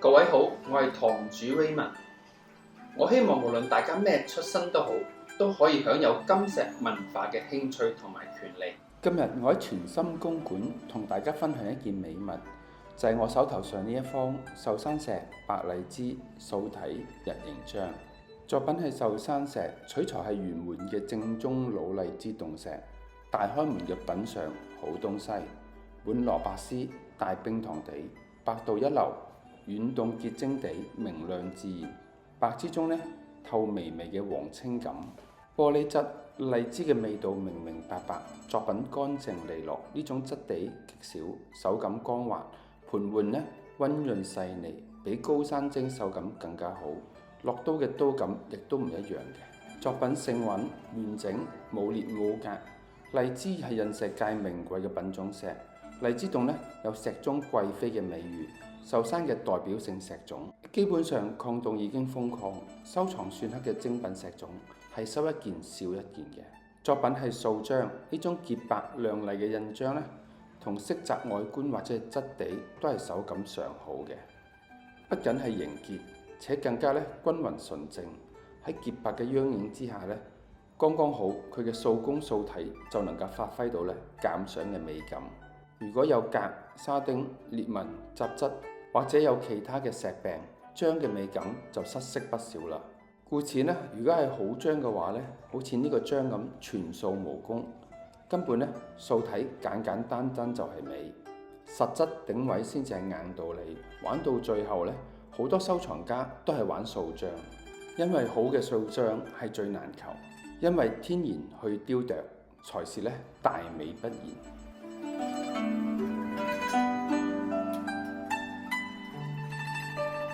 各位好，我係堂主 Raymond。我希望無論大家咩出身都好，都可以享有金石文化嘅興趣同埋權利。今日我喺全心公館同大家分享一件美物，就係我手頭上呢一方壽山石白荔枝素體日形章。作品係壽山石，取材係圓門嘅正宗老荔枝洞石，大開門嘅品相好東西，滿蘿蔔絲，大冰糖地，白度一流，軟凍結晶地，明亮自然，白之中呢透微微嘅黃青感。玻璃質荔枝嘅味道明明白白，作品乾淨利落，呢種質地極少，手感光滑，盤桓呢溫潤細膩，比高山蒸手感更加好。落刀嘅刀感亦都唔一樣嘅。作品性穩完整，冇裂冇格。荔枝係印石界名貴嘅品種石，荔枝洞呢有石中貴妃嘅美譽，壽山嘅代表性石種。基本上礦洞已經封礦，收藏篆刻嘅精品石種，係收一件少一件嘅。作品係素章，呢種潔白亮麗嘅印章呢，同色澤外觀或者係質地都係手感上好嘅，不僅係凝結，且更加均勻純正。喺潔白嘅央影之下呢，剛剛好，佢嘅素工素體就能夠發揮到鑑賞嘅美感。如果有鎘、沙丁、裂紋、雜質或者有其他嘅石病，章嘅美感就失色不少啦。故此呢，如果係好章嘅話呢，好似呢個章咁全素無功，根本素體簡簡單單就係美，實質頂位先至係硬道理。玩到最後呢，好多收藏家都係玩素章，因為好嘅素章係最難求，因為天然去雕琢才是大美不言。